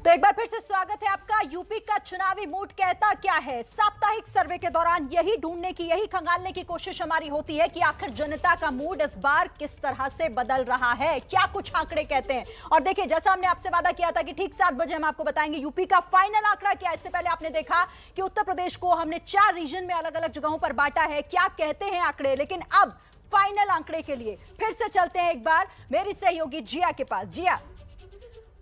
तो एक बार फिर से स्वागत है आपका। यूपी का चुनावी मूड कहता क्या है? साप्ताहिक सर्वे के दौरान यही ढूंढने की, यही खंगालने की कोशिश हमारी होती है कि आखिर जनता का मूड इस बार किस तरह से बदल रहा है, क्या कुछ आंकड़े कहते हैं। और देखिए, जैसा हमने आपसे वादा किया था कि ठीक 7 बजे हम आपको बताएंगे यूपी का फाइनल आंकड़ा क्या है। इससे पहले आपने देखा कि उत्तर प्रदेश को हमने 4 रीजन में अलग अलग जगहों पर बांटा है, क्या कहते हैं आंकड़े। लेकिन अब फाइनल आंकड़े के लिए फिर से चलते हैं एक बार मेरी सहयोगी जिया के पास। जिया।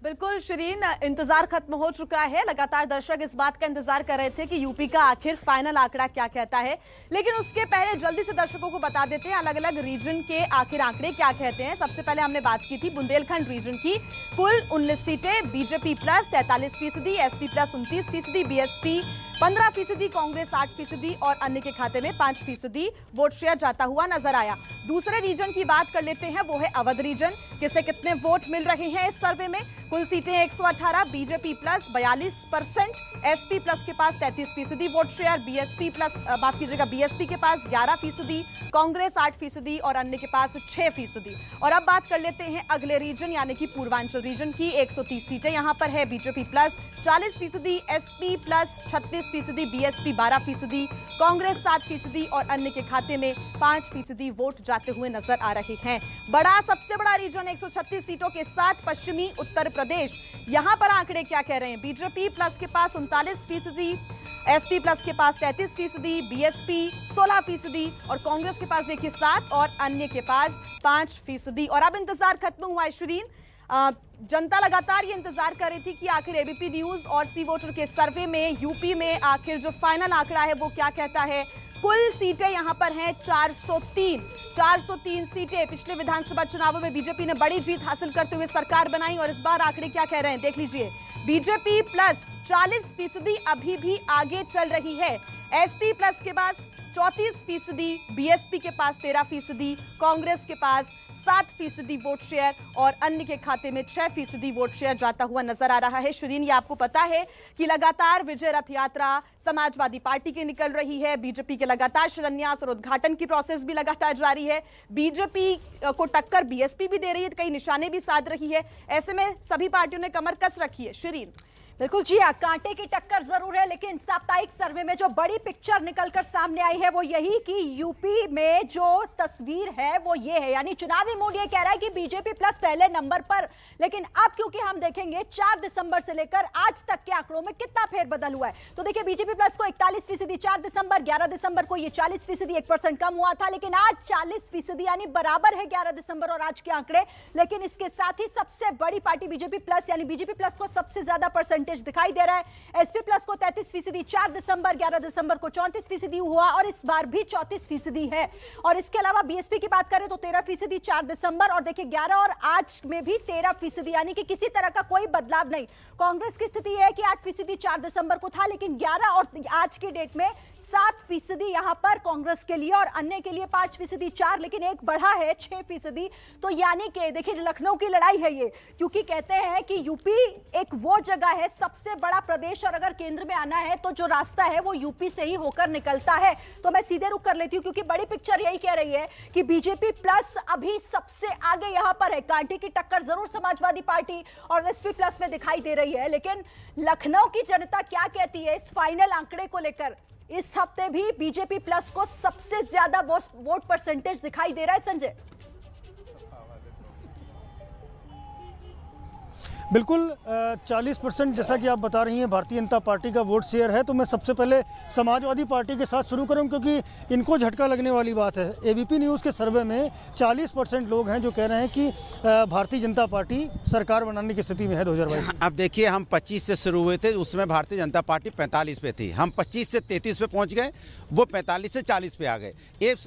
बिल्कुल शिरीन, इंतजार खत्म हो चुका है। लगातार दर्शक इस बात का इंतजार कर रहे थे कि यूपी का आखिर फाइनल आंकड़ा क्या कहता है, लेकिन उसके पहले जल्दी से दर्शकों को बता देते हैं अलग अलग रीजन के आखिर आंकड़े क्या कहते हैं। सबसे पहले हमने बात की थी बुंदेलखंड रीजन की। कुल 19 सीटें, BJP plus 43%, SP plus 29%, BSP 15%, Congress 8% और अन्य के खाते में 5% वोट शेयर जाता हुआ नजर आया। दूसरे रीजन की बात कर लेते हैं, वो है अवध रीजन। किसे कितने वोट मिल रहे हैं इस सर्वे में? कुल सीटें 118, बीजेपी प्लस 42%, एसपी प्लस के पास 33% वोट शेयर, बीएसपी प्लस माफ कीजिएगा बीएसपी के पास 11%, कांग्रेस 8% और अन्य के पास 6%। और अब बात कर लेते हैं अगले रीजन यानी कि पूर्वांचल रीजन की। 130 सीटें यहां पर है, BJP plus 40%, SP plus 36%, BSP 12%, Congress 7% और अन्य के खाते में 5% वोट जाते हुए नजर आ रहे हैं। सबसे बड़ा रीजन 136 सीटों के साथ पश्चिमी उत्तर प्रदेश। यहां पर आंकड़े क्या कह रहे हैं? बीजेपी प्लस के पास 39%, एसपी प्लस के पास 33%, बीएसपी 16% और कांग्रेस के पास देखिए 7 और अन्य के पास 5%। और अब इंतजार खत्म हुआ है शिरीन। जनता लगातार ये इंतजार कर रही थी कि आखिर एबीपी न्यूज और सी वोटर के सर्वे में यूपी में आखिर जो फाइनल आंकड़ा है वो क्या कहता है। कुल सीटें यहां पर हैं 403 सीटें। पिछले विधानसभा चुनावों में बीजेपी ने बड़ी जीत हासिल करते हुए सरकार बनाई और इस बार आंकड़े क्या कह रहे हैं देख लीजिए। बीजेपी प्लस 40% अभी भी आगे चल रही है, एसपी प्लस के पास 34%, बीएसपी के पास 13%, कांग्रेस के पास 7% वोट शेयर और अन्य के खाते में 6% वोट शेयर जाता हुआ नजर आ रहा है। शिरीन, ये आपको पता है कि लगातार विजय रथ यात्रा समाजवादी पार्टी की निकल रही है, बीजेपी के लगातार शिलान्यास और उद्घाटन की प्रोसेस भी लगातार जारी है। बीजेपी को टक्कर बीएसपी भी दे रही है, कई निशाने भी साध रही है। ऐसे में सभी पार्टियों ने कमर कस रखी है। शिरीन। बिल्कुल जी, कांटे की टक्कर जरूर है, लेकिन साप्ताहिक सर्वे में जो बड़ी पिक्चर निकलकर सामने आई है वो यही कि यूपी में जो तस्वीर है वो ये है, यानी चुनावी मूड ये कह रहा है कि बीजेपी प्लस पहले नंबर पर। लेकिन अब क्योंकि हम देखेंगे 4 दिसंबर से लेकर आज तक के आंकड़ों में कितना फेरबदल हुआ है, तो देखिए बीजेपी प्लस को 41%, 4 दिसंबर, 11 दिसंबर को ये 40%, 1% कम हुआ था, लेकिन आज 40% यानी बराबर है 11 दिसंबर और आज के आंकड़े। लेकिन इसके साथ ही सबसे बड़ी पार्टी बीजेपी प्लस यानी बीजेपी प्लस को सबसे ज्यादा परसेंटेज दिखाई दे रहा है। एसपी प्लस को 33%, 4 दिसंबर, 11 दिसंबर को 34% हुआ और इस बार भी 34% है। और इसके अलावा बीएसपी की बात करें तो 13%, 4 दिसंबर और देखिए 11 और आज में भी 13%, यानी कि किसी तरह का कोई बदलाव नहीं। कांग्रेस की स्थिति है कि 8% 4 दिसंबर को था, लेकिन 11 और आज की डेट में 7% यहां पर कांग्रेस के लिए और अन्य के लिए 5%, 4, लेकिन एक बढ़ा है 6%। तो यानी कि देखिए लखनऊ की लड़ाई है ये, क्योंकि कहते हैं कि यूपी एक वो जगह है, सबसे बड़ा प्रदेश, और अगर केंद्र में आना है तो जो रास्ता है वो यूपी से ही होकर निकलता है। तो मैं सीधे रुक कर लेती हूं, क्योंकि बड़ी पिक्चर यही कह रही है कि बीजेपी प्लस अभी सबसे आगे यहां पर है। कांटे की टक्कर जरूर समाजवादी पार्टी और एसपी प्लस में दिखाई दे रही है, लेकिन लखनऊ की जनता क्या कहती है इस फाइनल आंकड़े को लेकर? इस हफ्ते भी बीजेपी प्लस को सबसे ज्यादा वोट परसेंटेज दिखाई दे रहा है। संजय। बिल्कुल 40% जैसा कि आप बता रही हैं भारतीय जनता पार्टी का वोट शेयर है। तो मैं सबसे पहले समाजवादी पार्टी के साथ शुरू करूं, क्योंकि इनको झटका लगने वाली बात है। एबीपी न्यूज़ के सर्वे में 40% लोग हैं जो कह रहे हैं कि भारतीय जनता पार्टी सरकार बनाने की स्थिति में है 2022। अब देखिए, हम 25 से शुरू हुए थे, उसमें भारतीय जनता पार्टी 45 पे थी। हम 25 से 33 पे पहुँच गए, वो 45 से 40 पे आ गए।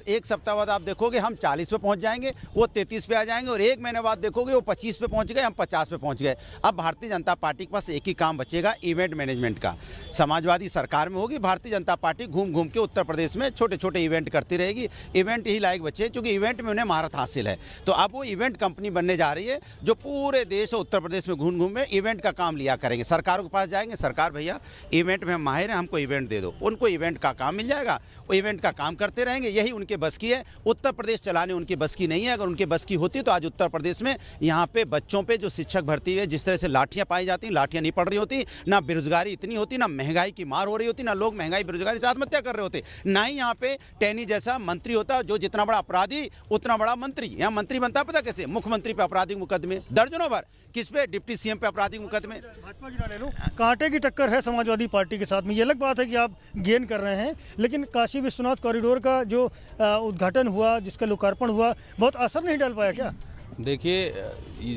एक सप्ताह बाद आप देखोगे हम 40 पे पहुँच जाएंगे, वो 33 पे आ जाएंगे, और एक महीने बाद देखोगे वो 25 पे पहुँच गए, हम 50 पे पहुँच गए। अब भारतीय जनता पार्टी के पास एक ही काम बचेगा, इवेंट मैनेजमेंट का। समाजवादी सरकार में होगी, भारतीय जनता पार्टी घूम घूम के उत्तर प्रदेश में छोटे छोटे इवेंट करती रहेगी। इवेंट ही लायक बच्चे हैं, क्योंकि इवेंट में उन्हें महारत हासिल है। तो अब वो इवेंट कंपनी बनने जा रही है, जो पूरे देश और उत्तर प्रदेश में घूम घूम में इवेंट का काम लिया करेंगे। सरकारों के पास जाएंगे, सरकार भैया इवेंट में हम माहिर हैं, हमको इवेंट दे दो, उनको इवेंट का काम मिल जाएगा, वो इवेंट का काम करते रहेंगे। यही उनके बस की है। उत्तर प्रदेश चलाने उनकी बस की नहीं है। अगर उनकी बस की होती तो आज उत्तर प्रदेश में यहाँ पे बच्चों पे जो शिक्षक भर्ती है, जिस तरह से लाठियां पाई जाती, लाठियां नहीं पड़ रही होती, ना बेरोजगारी इतनी होती, ना महंगाई की मार हो रही होती, ना लोग महंगाई बेरोजगारी से आत्महत्या कर रहे होते, ना ही यहाँ पे टैनी जैसा मंत्री होता, जो जितना बड़ा अपराधी उतना बड़ा मंत्री। यहाँ मंत्री बनता पता कैसे? मुख्यमंत्री पे आपराधिक मुकदमे दर्जनों बार, किस पे? डिप्टी सीएम पे आपराधिक मुकदमे। भाजपा की ले लो, कांटे की टक्कर है समाजवादी पार्टी के साथ में। ये अलग बात है कि आप गेन कर रहे हैं, लेकिन काशी विश्वनाथ कॉरिडोर का जो उद्घाटन हुआ, जिसका लोकार्पण हुआ, बहुत असर नहीं डाल पाया क्या? देखिए,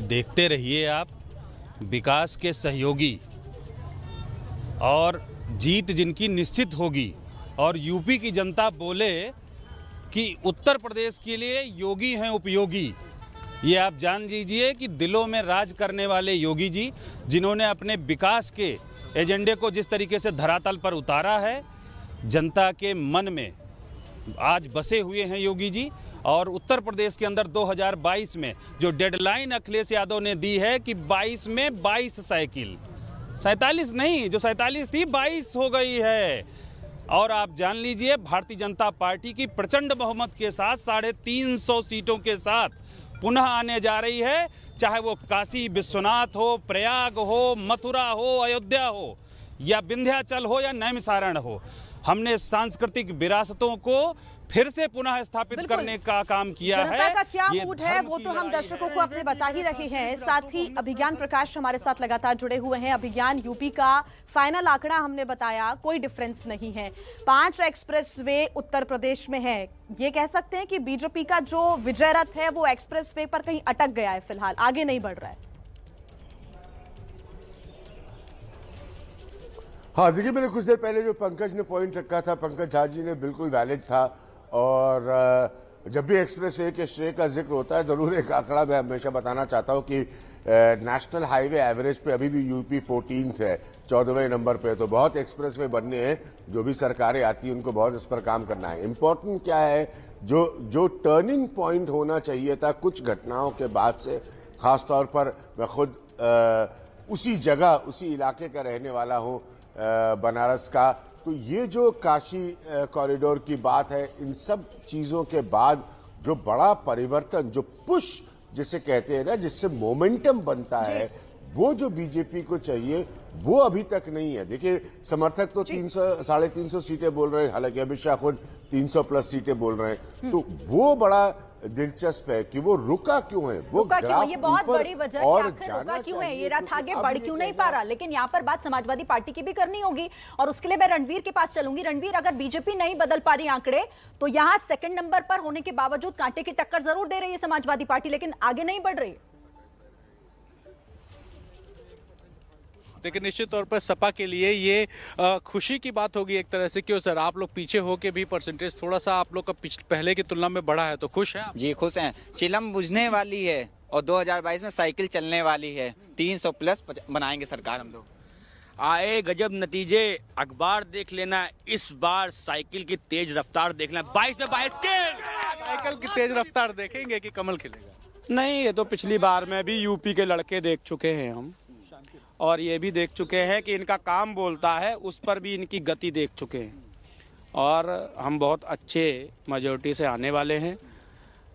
देखते रहिए आप, विकास के सहयोगी और जीत जिनकी निश्चित होगी, और यूपी की जनता बोले कि उत्तर प्रदेश के लिए योगी हैं उपयोगी, ये आप जान लीजिए कि दिलों में राज करने वाले योगी जी, जिन्होंने अपने विकास के एजेंडे को जिस तरीके से धरातल पर उतारा है, जनता के मन में आज बसे हुए हैं योगी जी। और उत्तर प्रदेश के अंदर 2022 में जो डेडलाइन अखिलेश यादव ने दी है कि 22 में 22 साइकिल, 47 नहीं, जो 47 थी 22 हो गई है। और आप जान लीजिए, भारतीय जनता पार्टी की प्रचंड बहुमत के साथ 350 सीटों के साथ पुनः आने जा रही है, चाहे वो काशी विश्वनाथ हो, प्रयाग हो, मथुरा हो, अयोध्या हो, या विंध्याचल हो, या नैमिषारण्य हो। हमने सांस्कृतिक विरासतों को फिर से पुनः स्थापित करने का काम किया है। जनता का क्या ये मूड है वो तो हम दर्शकों को अपने बता ही रहे हैं। साथ ही अभिज्ञान प्रकाश हमारे साथ लगातार जुड़े हुए हैं। अभिज्ञान, यूपी का फाइनल आंकड़ा हमने बताया, कोई डिफरेंस नहीं है। 5 एक्सप्रेस वे उत्तर प्रदेश में है। ये कह सकते हैं कि बीजेपी का जो विजय रथ है वो एक्सप्रेस वे पर कहीं अटक गया है, फिलहाल आगे नहीं बढ़ रहा है। हाँ, देखिए, मैंने कुछ देर पहले जो पंकज ने पॉइंट रखा था, पंकज झा जी ने, बिल्कुल वैलिड था। और जब भी एक्सप्रेस वे के श्रेय का जिक्र होता है, जरूर एक आंकड़ा मैं हमेशा बताना चाहता हूँ कि नेशनल हाईवे एवरेज पे अभी भी यूपी 14th है, 14वें नंबर पे। तो बहुत एक्सप्रेस वे बनने हैं, जो भी सरकारें आती हैं उनको बहुत इस पर काम करना है। इम्पोर्टेंट क्या है, जो टर्निंग पॉइंट होना चाहिए था कुछ घटनाओं के बाद से, खासतौर पर मैं खुद उसी जगह, उसी इलाके का रहने वाला हूँ, बनारस का। तो ये जो काशी कॉरिडोर की बात है, इन सब चीज़ों के बाद जो बड़ा परिवर्तन, जो पुश जिसे कहते हैं ना, जिससे मोमेंटम बनता है, वो जो बीजेपी को चाहिए वो अभी तक नहीं है। देखिए, समर्थक तो 300-350 सीटें बोल रहे हैं, हालांकि अमित शाह खुद 300+ सीटें बोल रहे हैं। तो वो बड़ा दिलचस्प है कि वो रुका क्यों है, वो रुका क्यों? ये बहुत बड़ी वजह है और कि आखिर रुका क्यों है, ये रथ आगे बढ़ क्यों नहीं पा रहा। लेकिन यहाँ पर बात समाजवादी पार्टी की भी करनी होगी, और उसके लिए मैं रणवीर के पास चलूंगी। रणवीर, अगर बीजेपी नहीं बदल पा रही आंकड़े, तो यहाँ सेकंड नंबर पर होने के बावजूद कांटे की टक्कर जरूर दे रही है समाजवादी पार्टी, लेकिन आगे नहीं बढ़ रही। लेकिन निश्चित तौर पर सपा के लिए ये खुशी की बात होगी एक तरह से। क्यों सर, आप लोग पीछे हो के भी परसेंटेज थोड़ा सा आप लोग का पहले की तुलना में बढ़ा है, तो खुश हैं आप? जी खुश हैं। चिलम बुझने वाली है और 2022 में साइकिल चलने वाली है। 300+ बनाएंगे सरकार हम लोग। आए गजब नतीजे, अखबार देख लेना, इस बार साइकिल की तेज रफ्तार देखना। 22 में 22 के साइकिल की तेज रफ्तार देखेंगे कि कमल खिलेगा? नहीं, ये तो पिछली बार में भी यूपी के लड़के देख चुके हैं हम, और ये भी देख चुके हैं कि इनका काम बोलता है, उस पर भी इनकी गति देख चुके हैं। और हम बहुत अच्छे मेजॉरिटी से आने वाले हैं।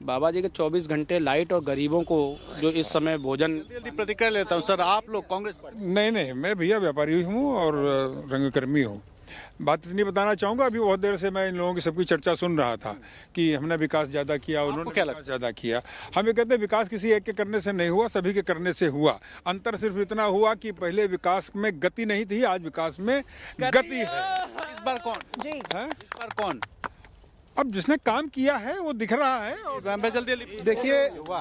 बाबा जी के 24 घंटे लाइट और गरीबों को जो इस समय भोजन। जल्दी प्रतिक्रिया लेता हूँ सर, आप लोग कांग्रेस पार्टी? नहीं, मैं भैया व्यापारी हूँ और रंगकर्मी हूँ। बात इतनी बताना चाहूँगा, अभी बहुत देर से मैं इन लोगों की सबकी चर्चा सुन रहा था कि हमने विकास ज़्यादा किया, उन्होंने विकास ज़्यादा किया। हम ये कहते हैं विकास किसी एक के करने से नहीं हुआ, सभी के करने से हुआ। अंतर सिर्फ इतना हुआ कि पहले विकास में गति नहीं थी, आज विकास में गति है। इस बार कौन जी है? इस बार कौन? अब जिसने काम किया है वो दिख रहा है। और मैं जल्दी देखिए,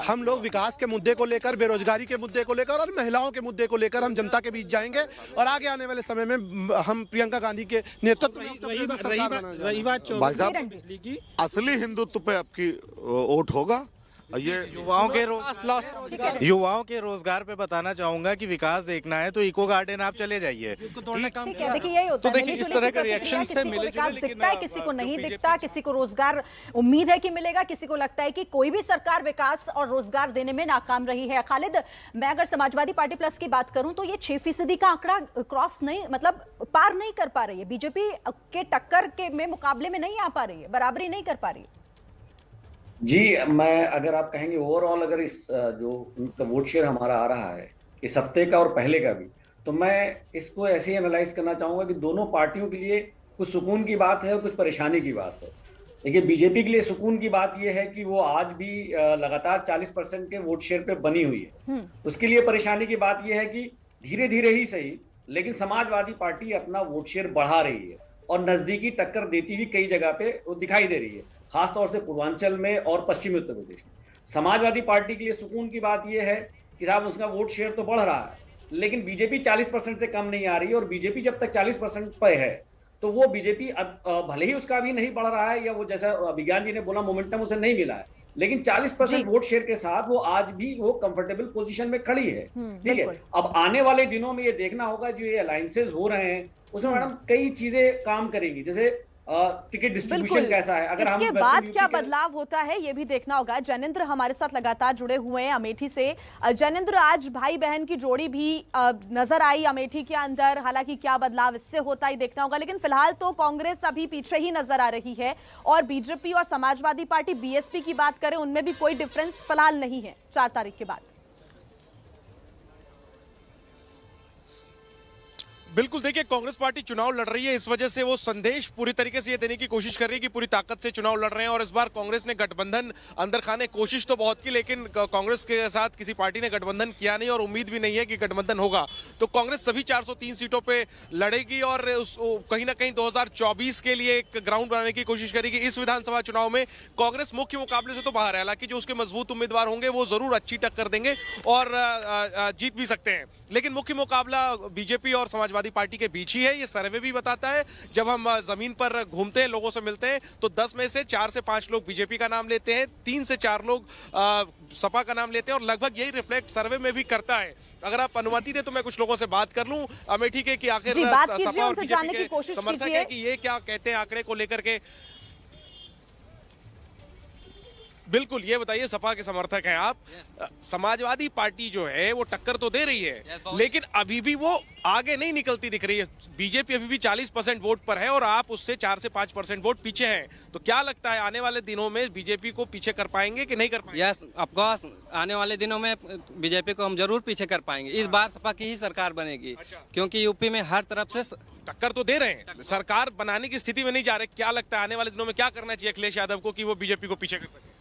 हम लोग विकास के मुद्दे को लेकर, बेरोजगारी के मुद्दे को लेकर और महिलाओं के मुद्दे को लेकर हम जनता के बीच जाएंगे, और आगे आने वाले समय में हम प्रियंका गांधी के नेतृत्व में भाई साहब, असली हिंदुत्व पे आपकी वोट होगा, ये युवाओं के रोजगार पे बताना चाहूंगा कि विकास देखना है तो इको गार्डन आप चले जाइए। ठीक है, देखिए यही होता है, देखिए इस तरह का रिएक्शन से मिले विकास दिखता है, किसी को नहीं दिखता, किसी को रोजगार उम्मीद है कि मिलेगा, किसी को लगता है कि कोई भी सरकार विकास और रोजगार देने में नाकाम रही है। खालिद, मैं अगर समाजवादी पार्टी प्लस की बात करूं तो ये 6% का आंकड़ा क्रॉस नहीं, मतलब पार नहीं कर पा रही है, बीजेपी के टक्कर के में मुकाबले में नहीं आ पा रही है, बराबरी नहीं कर पा रही है। जी, मैं अगर आप कहेंगे ओवरऑल अगर इस जो वोट शेयर हमारा आ रहा है इस हफ्ते का और पहले का भी, तो मैं इसको ऐसे ही एनालाइज करना चाहूंगा कि दोनों पार्टियों के लिए कुछ सुकून की बात है और कुछ परेशानी की बात है। देखिए, बीजेपी के लिए सुकून की बात यह है कि वो आज भी लगातार 40% के वोट शेयर पे बनी हुई है। उसके लिए परेशानी की बात यह है कि धीरे धीरे ही सही, लेकिन समाजवादी पार्टी अपना वोट शेयर बढ़ा रही है और नजदीकी टक्कर देती हुई कई जगह पे वो दिखाई दे रही है, खासतौर से पूर्वांचल में और पश्चिमी उत्तर प्रदेश में। समाजवादी पार्टी के लिए सुकून की बात यह है कि साहब उसका वोट शेयर तो बढ़ रहा है, लेकिन बीजेपी 40% से कम नहीं आ रही है, और बीजेपी जब तक 40% पे है तो वो बीजेपी अब भले ही उसका अभी नहीं बढ़ रहा है, या वो जैसा विज्ञान जी ने बोला मोमेंटम उसे नहीं मिला है, लेकिन 40% वोट शेयर के साथ वो आज भी वो कंफर्टेबल पोजीशन में खड़ी है। ठीक है, अब आने वाले दिनों में ये देखना होगा जो ये अलायंसेज हो रहे हैं उसमें मैडम कई चीजें काम करेंगी, जैसे टिकट डिस्ट्रीब्यूशन कैसा है, अगर इसके बाद क्या बदलाव होता है ये भी देखना होगा। जैनेंद्र हमारे साथ लगातार जुड़े हुए हैं अमेठी से। जैनेंद्र, आज भाई बहन की जोड़ी भी नजर आई अमेठी के अंदर, हालांकि क्या बदलाव इससे होता ही देखना होगा, लेकिन फिलहाल तो कांग्रेस अभी पीछे ही नजर आ रही है और बीजेपी और समाजवादी पार्टी बीएसपी की बात करें उनमें भी कोई डिफरेंस फिलहाल नहीं है 4 तारीख के बाद। बिल्कुल, देखिए कांग्रेस पार्टी चुनाव लड़ रही है, इस वजह से वो संदेश पूरी तरीके से ये देने की कोशिश कर रही है कि पूरी ताकत से चुनाव लड़ रहे हैं, और इस बार कांग्रेस ने गठबंधन अंदर खाने कोशिश तो बहुत की, लेकिन कांग्रेस के साथ किसी पार्टी ने गठबंधन किया नहीं और उम्मीद भी नहीं है कि गठबंधन होगा। तो कांग्रेस सभी 403 सीटों पर लड़ेगी और कहीं ना कहीं 2024 के लिए एक ग्राउंड बनाने की कोशिश करेगी। इस विधानसभा चुनाव में कांग्रेस मुख्य मुकाबले से तो बाहर है, हालांकि जो उसके मजबूत उम्मीदवार होंगे वो जरूर अच्छी टक्कर देंगे और जीत भी सकते हैं, लेकिन मुख्य मुकाबला बीजेपी और समाजवादी पार्टी के बीच ही है। ये सर्वे भी बताता है, जब हम जमीन पर घूमते हैं, लोगों से मिलते हैं, तो 10 में से 4 से 5 लोग बीजेपी का नाम लेते हैं, 3 से 4 लोग सपा का नाम लेते हैं, और लगभग यही रिफ्लेक्ट सर्वे में भी करता है। अगर आप अनुमति दे तो मैं कुछ लोगों से बात कर लूं अमेठी के, कि आखिर सपा और बीजेपी के समर्थक है कि ये क्या कहते हैं आंकड़े को लेकर के। बिल्कुल, ये बताइए, सपा के समर्थक हैं आप, समाजवादी पार्टी जो है वो टक्कर तो दे रही है, लेकिन अभी भी वो आगे नहीं निकलती दिख रही है। बीजेपी अभी भी 40% वोट पर है और आप उससे 4 से 5% वोट पीछे हैं। तो क्या लगता है आने वाले दिनों में बीजेपी को पीछे कर पाएंगे कि नहीं कर पाएंगे? यस, ऑफकोर्स आने वाले दिनों में बीजेपी को हम जरूर पीछे कर पाएंगे। इस बार सपा की ही सरकार बनेगी, क्योंकि यूपी में हर तरफ से टक्कर तो दे रहे हैं, सरकार बनाने की स्थिति में नहीं जा रहे। क्या लगता है आने वाले दिनों में क्या करना चाहिए अखिलेश यादव को कि वो बीजेपी को पीछे कर सके?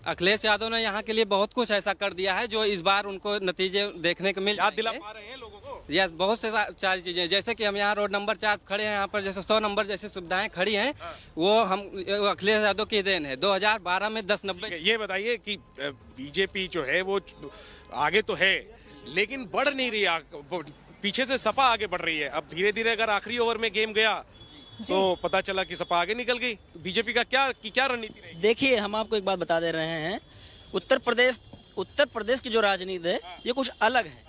अखिलेश यादव ने यहाँ के लिए बहुत कुछ ऐसा कर दिया है जो इस बार उनको नतीजे देखने को मिल याद दिला पा रहे हैं लोगों को। यस, बहुत से सारी चीजें, जैसे कि हम यहाँ रोड नंबर 4 खड़े हैं, यहाँ पर जैसे 100 नंबर जैसी सुविधाएं खड़ी हैं, वो हम अखिलेश यादव की देन है। 2012 में 10-90। ये बताइए कि बीजेपी जो है वो आगे तो है लेकिन बढ़ नहीं रही, पीछे से सपा आगे बढ़ रही है। अब धीरे धीरे अगर आखिरी ओवर में गेम गया तो पता चला कि सपा आगे निकल गई, तो बीजेपी का क्या रणनीति रहेगी? देखिए, हम आपको एक बात बता दे रहे हैं, उत्तर प्रदेश की जो राजनीति है ये कुछ अलग है,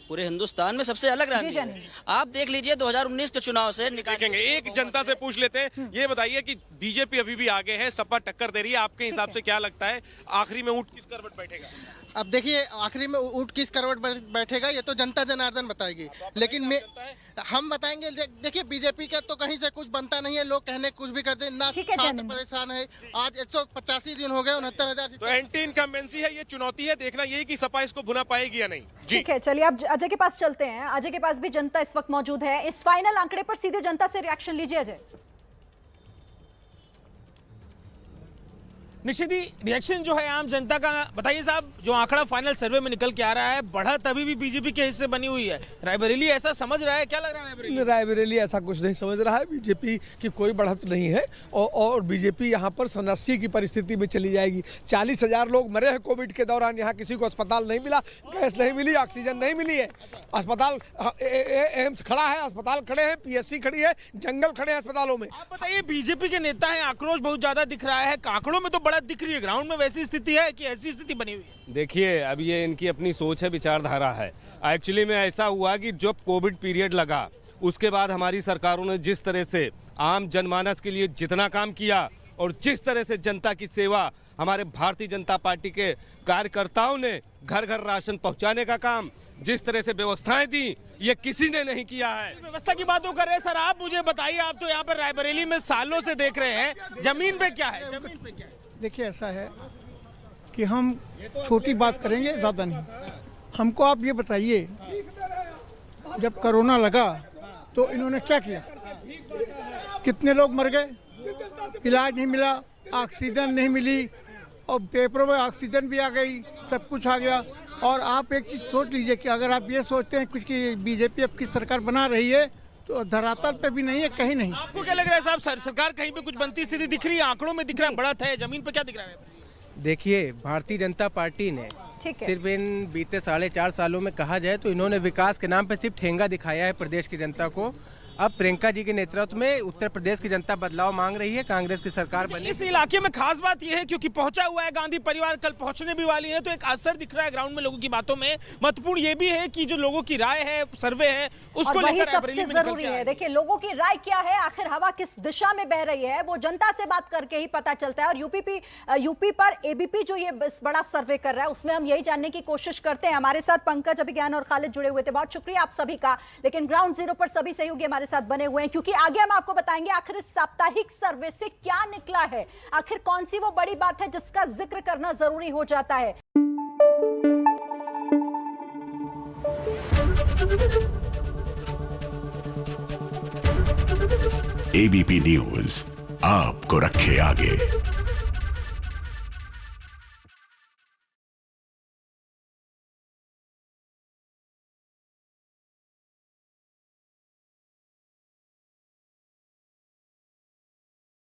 पूरे हिंदुस्तान में सबसे अलग राजनीति है। आप देख लीजिए 2019 के चुनाव से देखेंगे। एक जनता से पूछ लेते हैं, ये बताइए कि बीजेपी अभी भी आगे है, सपा टक्कर दे रही है, आपके हिसाब से क्या लगता है आखिरी में ऊंट किस करवट बैठेगा? अब देखिए, आखिरी में ऊंट किस करवट बैठेगा ये तो जनता जनार्दन बताएगी, लेकिन हम बताएंगे। देखिए, बीजेपी का तो कहीं से कुछ बनता नहीं है, लोग कहने कुछ भी करते ना, छात्र परेशान है। आज 185 दिन हो गए, 69,000। तो एंटी इनकम्बेंसी है, ये चुनौती है, देखना यही कि सपा इसको भुना पाएगी या नहीं। ठीक है, चलिए अब अजय के पास चलते हैं। अजय के पास भी जनता इस वक्त मौजूद है, इस फाइनल आंकड़े पर सीधे जनता से रिएक्शन लीजिए अजय। निश्चित ही रिएक्शन जो है आम जनता का। बताइए साहब, जो आंकड़ा फाइनल सर्वे में निकल के आ रहा है, बढ़त अभी भी बीजेपी के हिस्से बनी हुई है, रायबरेली ऐसा समझ रहा है, क्या लग रहा है? रायबरेली ऐसा कुछ नहीं समझ रहा है, बीजेपी की कोई बढ़त नहीं है और बीजेपी यहाँ पर सन्यासी की परिस्थिति में चली जाएगी। 40,000 लोग मरे हैं कोविड के दौरान, यहाँ किसी को अस्पताल नहीं मिला, गैस नहीं मिली, ऑक्सीजन नहीं मिली है, अस्पताल एम्स खड़ा है, अस्पताल खड़े हैं, PSC खड़ी है, जंगल खड़े हैं अस्पतालों में। आप बताइए, बीजेपी के नेता हैं, आक्रोश बहुत ज्यादा दिख रहा है, आंकड़ों में तो बड़ा बढ़त दिख रही है, ग्राउंड में वैसी स्थिति है कि ऐसी स्थिति बनी हुई है? देखिए, अब ये इनकी अपनी सोच है, विचारधारा है। एक्चुअली में ऐसा हुआ कि जब कोविड पीरियड लगा उसके बाद हमारी सरकारों ने जिस तरह से आम जनमानस के लिए जितना काम किया और जिस तरह से जनता की सेवा हमारे भारतीय जनता पार्टी के कार्यकर्ताओं ने घर घर राशन पहुंचाने का काम, जिस तरह से व्यवस्थाएं दी, ये किसी ने नहीं किया है। व्यवस्था की बात कर रहे हैं सर, आप मुझे बताइए, आप तो यहाँ पर रायबरेली में सालों से देख रहे हैं, जमीन पे क्या है? जमीन पे क्या है? देखिए, ऐसा है कि हम छोटी बात करेंगे, ज़्यादा नहीं। हमको आप ये बताइए, जब कोरोना लगा तो इन्होंने क्या किया? कितने लोग मर गए, इलाज नहीं मिला, ऑक्सीजन नहीं मिली, और पेपरों में ऑक्सीजन भी आ गई, सब कुछ आ गया। और आप एक चीज़ सोच लीजिए कि अगर आप ये सोचते हैं कुछ कि बीजेपी अब की सरकार बना रही है, तो धरातल पे भी नहीं है, कहीं नहीं। आपको क्या लग रहा है साहब, सरकार कहीं पे कुछ बनती स्थिति दिख रही है? आंकड़ों में दिख रहा है बढ़त है, जमीन पे क्या दिख रहा है? देखिए, भारतीय जनता पार्टी ने सिर्फ इन बीते 4.5 सालों में कहा जाए तो इन्होंने विकास के नाम पे सिर्फ ठेंगा दिखाया है प्रदेश की जनता को। अब प्रियंका जी के नेतृत्व में उत्तर प्रदेश की जनता बदलाव मांग रही है, कांग्रेस की सरकार बनी। इस इलाके में खास बात यह है क्योंकि पहुंचा हुआ है गांधी परिवार, कल पहुंचने भी वाली है, तो एक असर दिख रहा है ग्राउंड में लोगों की बातों में। महत्वपूर्ण ये भी है कि जो लोगों की राय है, सर्वे है, उसको लेकर सबसे जरूरी है। देखिए, लोगों की राय क्या है, आखिर हवा किस दिशा में बह रही है, वो जनता से बात करके ही पता चलता है। और यूपी पर एबीपी जो ये बड़ा सर्वे कर रहा है, उसमें हम यही जानने की कोशिश करते हैं। हमारे साथ पंकज, अभिज्ञान और खालिद जुड़े हुए थे, बहुत शुक्रिया आप सभी का। लेकिन ग्राउंड जीरो पर सभी सहयोगी हमारे साथ बने हुए हैं, क्योंकि आगे हम आपको बताएंगे आखिर इस साप्ताहिक सर्वे से क्या निकला है, आखिर कौन सी वो बड़ी बात है जिसका जिक्र करना जरूरी हो जाता है। एबीपी न्यूज आपको रखे आगे।